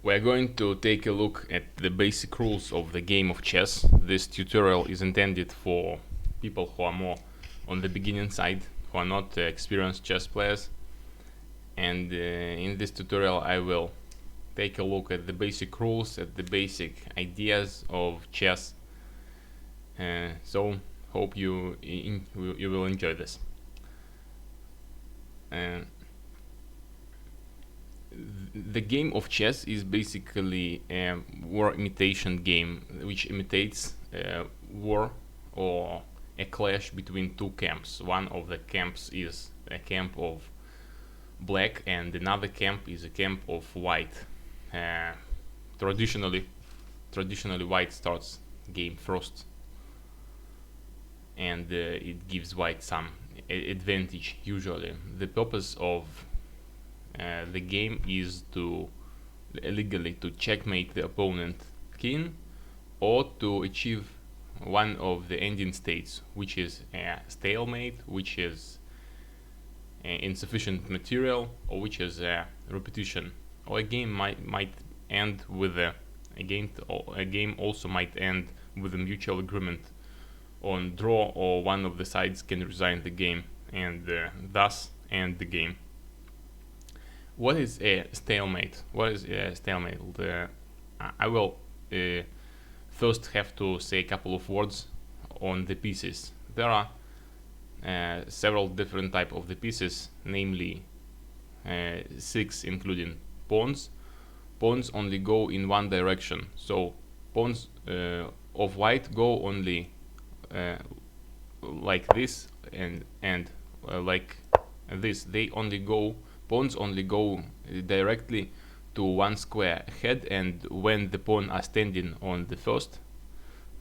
We're going to take a look at the basic rules of the game of chess. This tutorial is intended for people who are more on the beginning side, who are not experienced chess players. And in this tutorial I will take a look at the basic rules, at the basic ideas of chess. So hope you will enjoy this. The game of chess is basically a war imitation game which imitates war or a clash between two camps. One of the camps is a camp of black and another camp is a camp of white. Traditionally white starts game first, and it gives white some advantage. Usually the purpose of the game is to legally to checkmate the opponent king, or to achieve one of the ending states, which is a stalemate, which is insufficient material, or which is a repetition. Or a game might end with a game also might end with a mutual agreement on draw, or one of the sides can resign the game and thus end the game. What is a stalemate? I will first have to say a couple of words on the pieces. There are several different types of the pieces, namely 6 including pawns. Pawns only go in one direction, so pawns of white go only like this and like this. Pawns only go directly to one square ahead, and when the pawn are standing on the first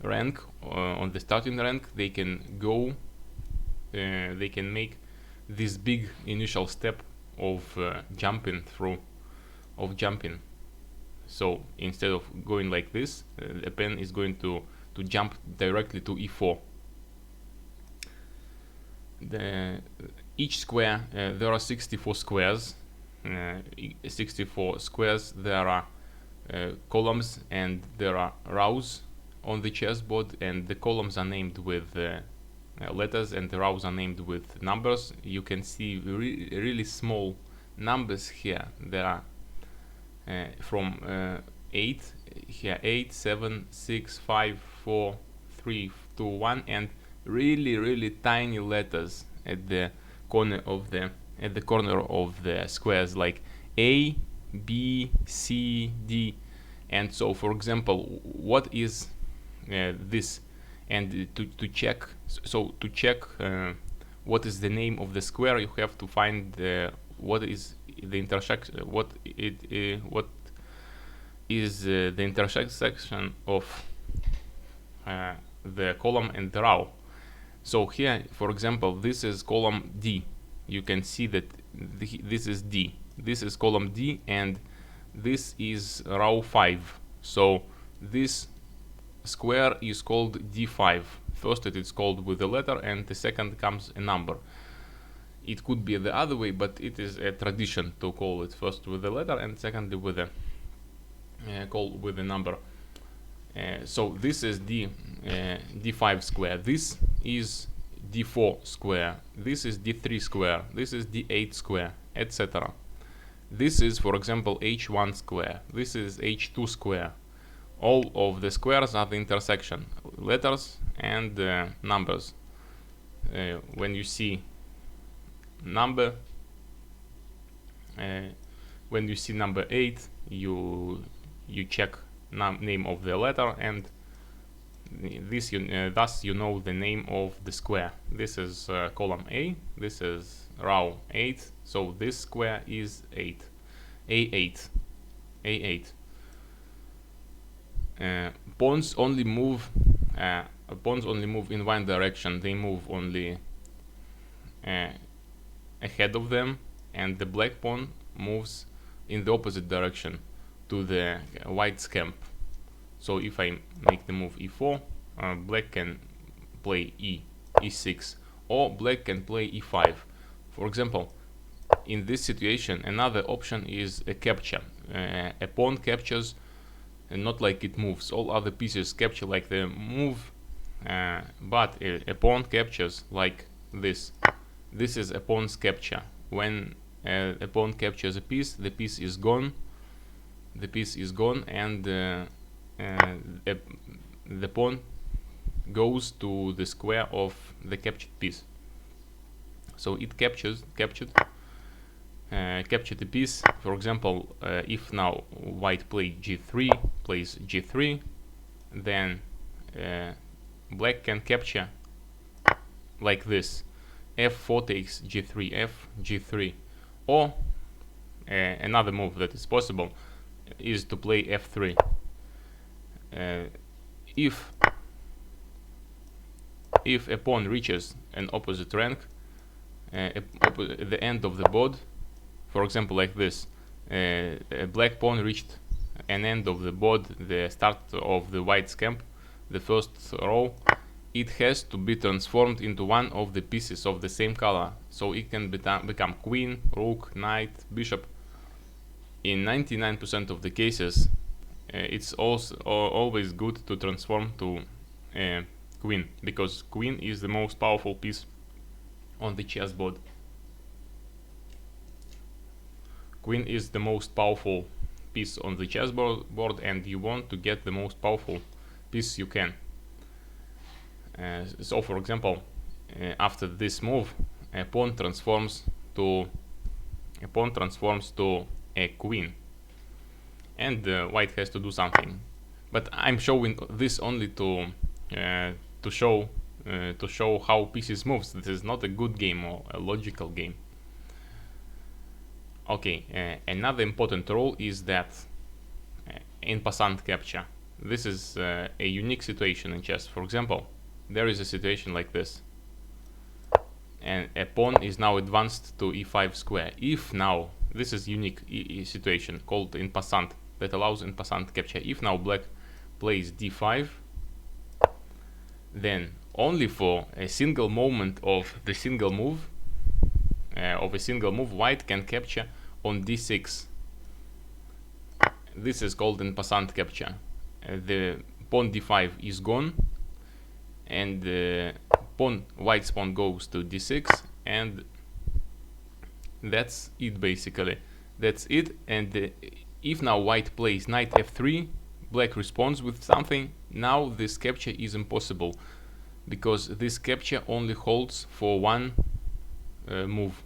rank, on the starting rank, they can make this big initial step of jumping. So instead of going like this, the pawn is going to jump directly to e4. Each square, there are 64 squares. 64 squares. There are columns and there are rows on the chessboard, and the columns are named with letters and the rows are named with numbers. You can see really small numbers here. There are from 8 here, 8, 7, 6, 5, 4, 3, 2, 1, and really tiny letters at the corner of the squares, like A, B, C, D. And so, for example, what is this? And to check what is the name of the square, you have to find what is the intersection. What is the intersection of the column and the row. So here, for example, this is column D. You can see that this is D. This is column D, and this is row 5. So this square is called D5. First it is called with a letter, and the second comes a number. It could be the other way, but it is a tradition to call it first with a letter and secondly with a call with a number. So this is D5 square. This is D4 square. This is D3 square. This is D8 square, etc. This is, for example, H1 square. This is H2 square. All of the squares are the intersection, letters and numbers. When you see number 8, you check name of the letter, and thus you know the name of the square. This is column A, this is row 8, so this square is 8, A8. Pawns only move in one direction. They move only ahead of them, and the black pawn moves in the opposite direction to the white's camp. So if I make the move e4, black can play e6, or black can play e5. For example, in this situation, another option is a capture. A pawn captures, and not like it moves. All other pieces capture like they move, but a pawn captures like this. This is a pawn's capture. When a pawn captures a piece, the piece is gone. The piece is gone, and the pawn goes to the square of the captured piece. So it captured the piece. For example, if now white plays g3, then black can capture like this. f4 takes g3, f g3, or another move that is possible is to play f3. If a pawn reaches an opposite rank, the end of the board, for example like this, a black pawn reached an end of the board, the start of the white's camp, the first row, it has to be transformed into one of the pieces of the same color, so it can become queen, rook, knight, bishop. In 99% of the cases, it's also always good to transform to queen, because queen is the most powerful piece on the chessboard. Queen is the most powerful piece on the chessboard, and you want to get the most powerful piece you can. So for example, after this move, a pawn transforms to a queen, and white has to do something. But I'm showing this only to show how pieces moves. This is not a good game or a logical game. Okay, another important role is that in passante capture. This is a unique situation in chess. For example, there is a situation like this, and a pawn is now advanced to e5 square. If now, this is unique situation called in passante, that allows in passante capture. If now black plays d5, then only for a single moment of the single move, white can capture on d6. This is called in passante capture. The pawn d5 is gone, and white's pawn goes to d6, and that's it basically. That's it. And if now white plays knight f3, black responds with something. Now this capture is impossible, because this capture only holds for one move.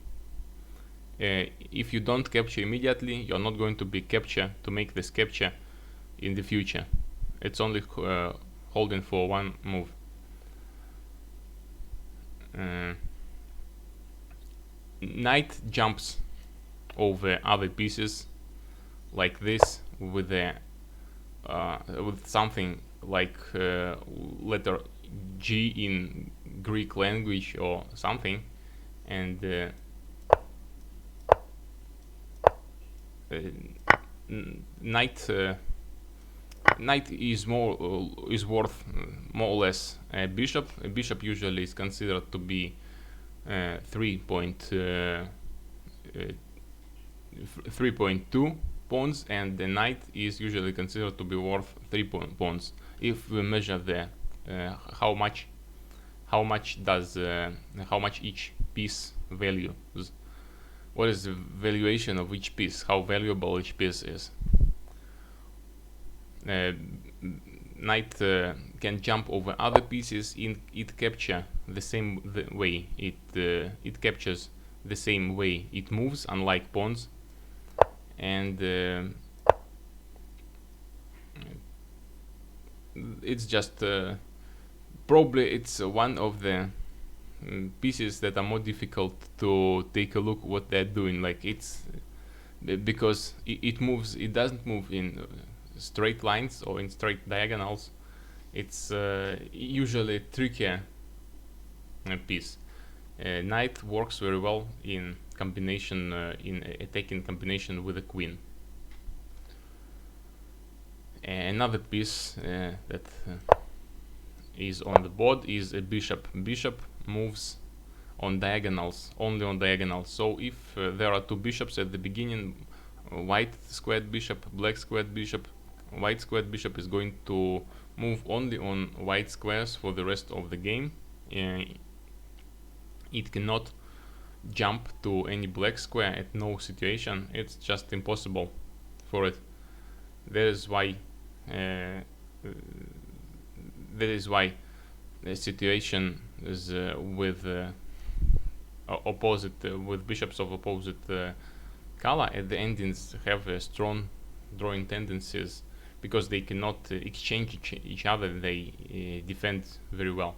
If you don't capture immediately, you're not going to be capture to make this capture in the future. It's only holding for one move. Knight jumps over other pieces like this with something like letter G in Greek language or something, and knight is worth more or less a bishop. A bishop usually is considered to be 3.2 pawns, and the knight is usually considered to be worth 3 pawns. If we measure the how much each piece values, what is the valuation of each piece, how valuable each piece is. Knight can jump over other pieces. It capture the same way. It captures the same way it moves, unlike pawns. And it's just probably it's one of the pieces that are more difficult to take a look what they're doing. Like it's because it moves. It doesn't move in straight lines or in straight diagonals. It's usually a trickier piece. Knight works very well in combination, in attacking combination with a queen. Another piece that is on the board is a bishop. Bishop moves on diagonals, only on diagonals. So if there are two bishops at the beginning, white squared bishop, black squared bishop, white squared bishop is going to move only on white squares for the rest of the game. It cannot jump to any black square at no situation. It's just impossible for it. That is why the situation is with with bishops of opposite color at the endings have strong drawing tendencies, because they cannot exchange each other. They defend very well.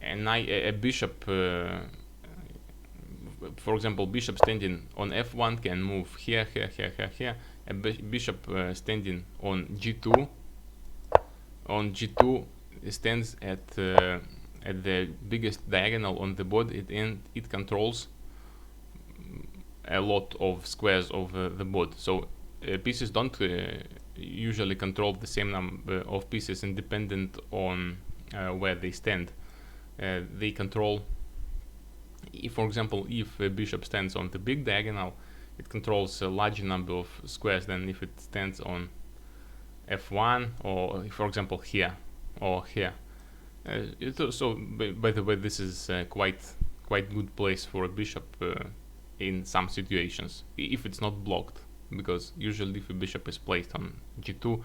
And a bishop, for example, bishop standing on f1 can move here, here, here, here, here. A bishop standing on g2 stands at the biggest diagonal on the board. It controls a lot of squares of the board. So pieces don't usually control the same number of pieces independent on where they stand. They control, for example, if a bishop stands on the big diagonal, it controls a larger number of squares than if it stands on f1, or for example here or here. So by the way, this is quite good place for a bishop in some situations, if it's not blocked, because usually if a bishop is placed on g2,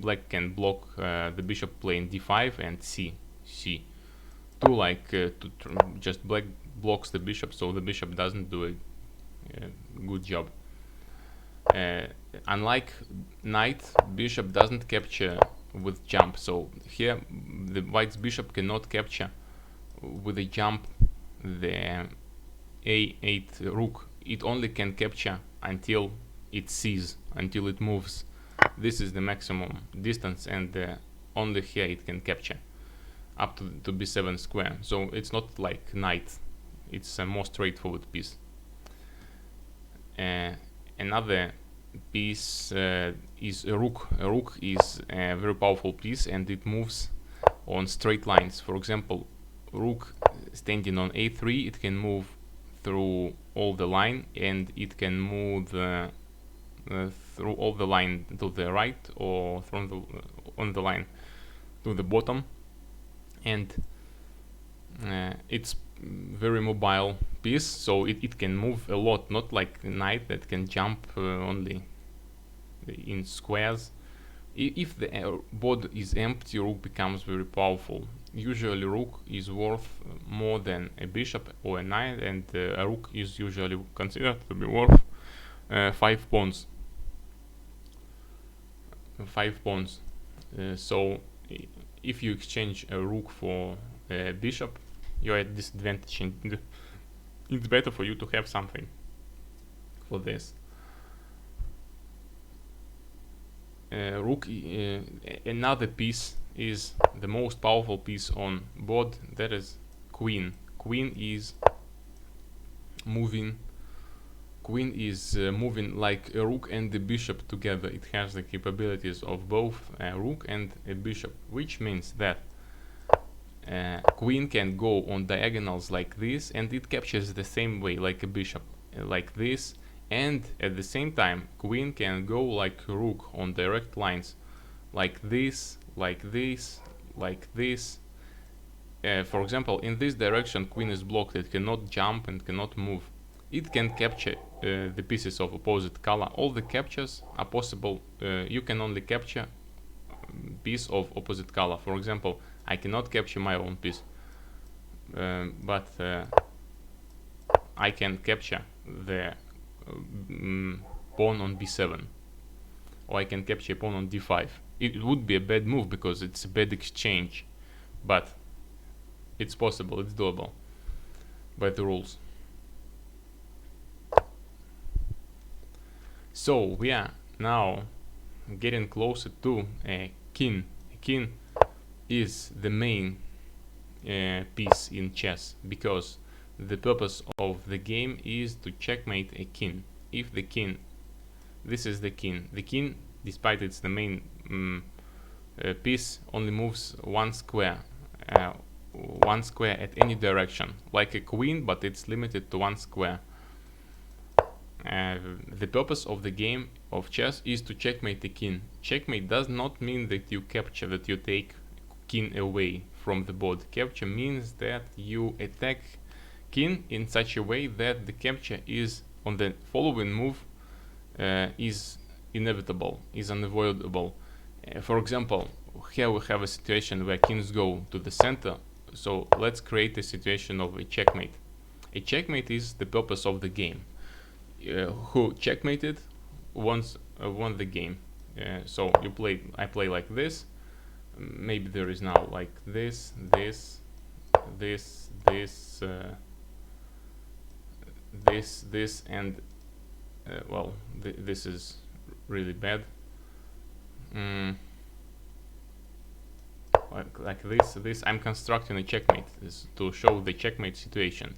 black can block the bishop playing d5 and c2, like just black blocks the bishop, so the bishop doesn't do a good job. Unlike knight, bishop doesn't capture with jump. So here the white's bishop cannot capture with a jump the a8 rook. It only can capture until it sees, until it moves. This is the maximum distance, and only here it can capture up to b7 square. So it's not like knight, it's a more straightforward piece. Another piece is a rook. A rook is a very powerful piece, and it moves on straight lines. For example, rook standing on a3, it can move through all the line, and it can move through all the line to the right, or on the line to the bottom. And it's very mobile piece, so it can move a lot, not like knight that can jump only in squares. If the board is empty, rook becomes very powerful. Usually rook is worth more than a bishop or a knight, and a rook is usually considered to be worth 5 pawns. 5 pawns. So if you exchange a rook for a bishop, you're at disadvantage, and it's better for you to have something for this. Rook, another piece is the most powerful piece on board, that is queen. Queen is moving like a rook and the bishop together. It has the capabilities of both a rook and a bishop, which means that queen can go on diagonals like this, and it captures the same way like a bishop, like this. And at the same time, queen can go like a rook on direct lines, like this, like this, like this. For example, in this direction, queen is blocked. It cannot jump and cannot move. It can capture the pieces of opposite color. All the captures are possible. You can only capture piece of opposite color. For example, I cannot capture my own piece, but I can capture the pawn on b7, or I can capture a pawn on d5. It would be a bad move because it's a bad exchange, but it's possible, it's doable by the rules. So we are now getting closer to a king. A king is the main piece in chess, because the purpose of the game is to checkmate a king. If the king, this is the king, despite it's the main piece, only moves one square one square at any direction, like a queen, but it's limited to one square. The purpose of the game of chess is to checkmate the king. Checkmate does not mean that you capture, that you take king away from the board. Capture means that you attack king in such a way that the capture is on the following move is inevitable, is unavoidable. For example, here we have a situation where kings go to the center, so let's create a situation of a checkmate. A checkmate is the purpose of the game. Who checkmated won the game. So I play like this. Maybe there is now like this, this, and well, this is really bad. Like this. I'm constructing a checkmate to show the checkmate situation.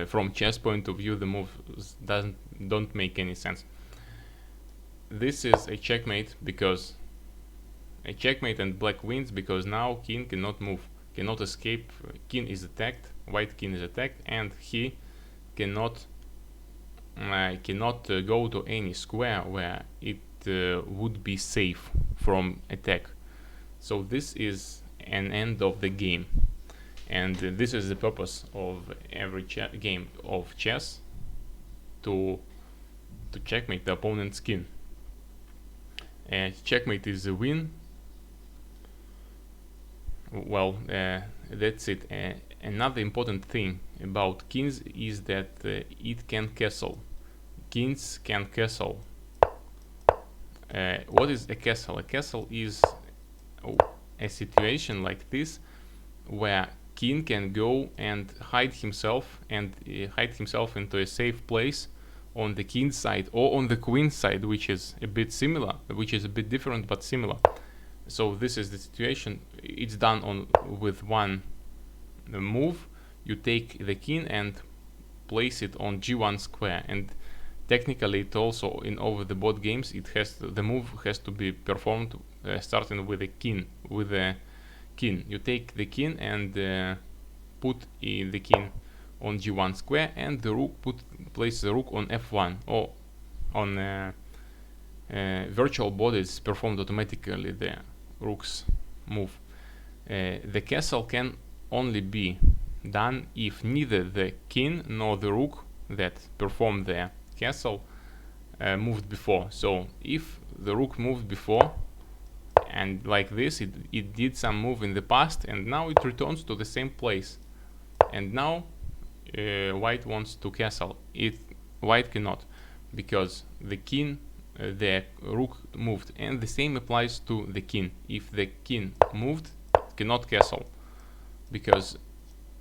From chess point of view, the moves don't make any sense. This is a checkmate because a checkmate, and black wins because now king cannot move, cannot escape. King is attacked, white king is attacked, and he cannot go to any square where it would be safe from attack. So this is an end of the game, and this is the purpose of every game of chess, to checkmate the opponent's king. Checkmate is a win. Well, that's it. Another important thing about kings is that it can castle. Kings can castle. What is a castle? A castle is a situation like this where king can go and hide himself into a safe place on the king's side or on the queen's side, which is a bit similar, which is a bit different but similar. So this is the situation. It's done with one move. You take the king and place it on g1 square, and technically it also in over the board games the move has to be performed starting with a king. You take the king and put the king on g1 square, and the rook place the rook on f1, or on virtual board is performed automatically the rook's move. The castle can only be done if neither the king nor the rook that performed the castle moved before. So if the rook moved before, and like this, it did some move in the past, and now it returns to the same place, and now white wants to castle. White cannot, because the king, the rook moved, and the same applies to the king. If the king moved, it cannot castle, because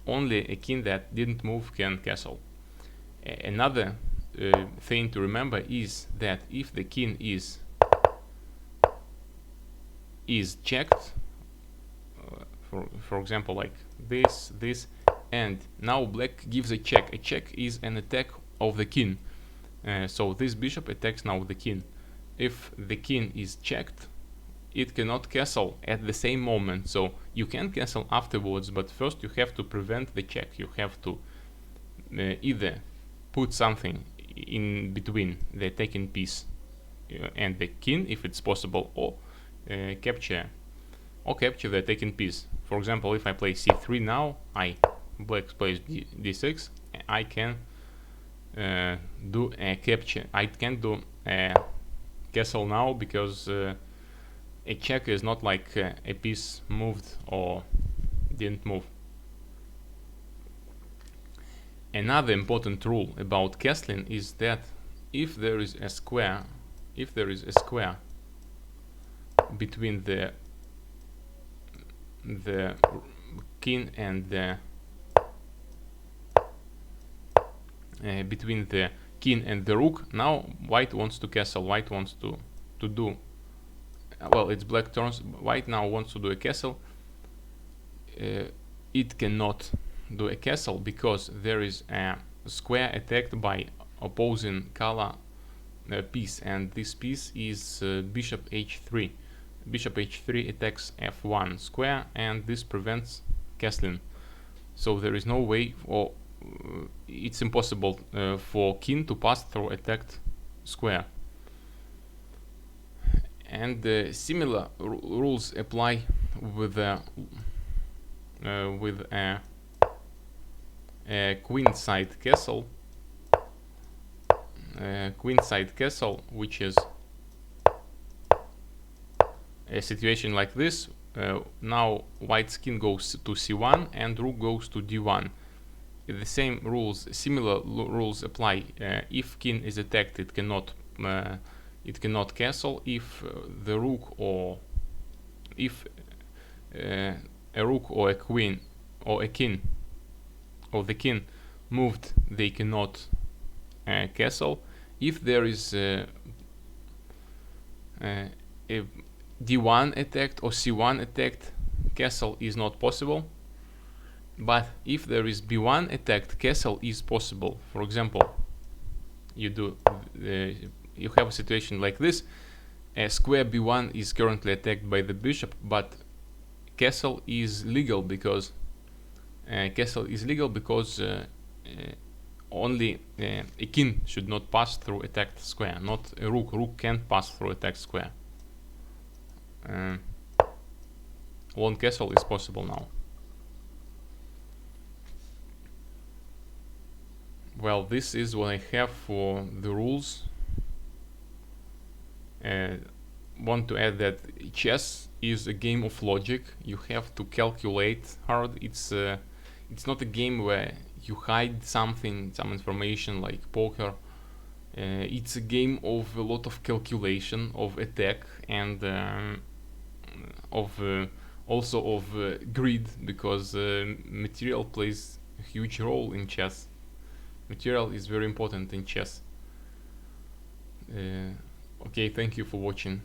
only a king that didn't move can castle. Another thing to remember is that if the king is checked, for example, like this, and now black gives a check. A check is an attack of the king. So this bishop attacks now the king. If the king is checked, it cannot castle at the same moment. So you can castle afterwards, but first you have to prevent the check. You have to either put something in between the attacking piece and the king, if it's possible, or capture the attacking piece. For example, if I play c3 now, black plays d6, I can do a capture. I can't do a castle now because a check is not like a piece moved or didn't move. Another important rule about castling is that if there is a square between the king and the rook, now white wants to castle. White wants to do well, it's black turns. White now wants to do a castle. It cannot do a castle because there is a square attacked by opposing color piece, and this piece is bishop h3. Bishop h3 attacks f1 square, and this prevents castling. So there is no way, or it's impossible for king to pass through attacked square. And similar rules apply with a queenside castle. Queenside castle, which is a situation like this. Now white's king goes to c1 and rook goes to d1. The same rules, similar rules apply. If king is attacked, it cannot castle. If the rook, or if a rook or a queen or a king or the king moved, they cannot castle. If there is a d1 attacked or c1 attacked, castle is not possible. But if there is b1 attacked, castle is possible. For example, you have a situation like this. Square b1 is currently attacked by the bishop, but castle is legal because only a king should not pass through attacked square, not a rook. Rook can't pass through attacked square. Lone castle is possible now. Well, this is what I have for the rules. Want to add that chess is a game of logic. You have to calculate hard. It's not a game where you hide something, some information like poker. It's a game of a lot of calculation, of attack, and also of greed, because material plays a huge role in chess. Material is very important in chess. Okay, thank you for watching.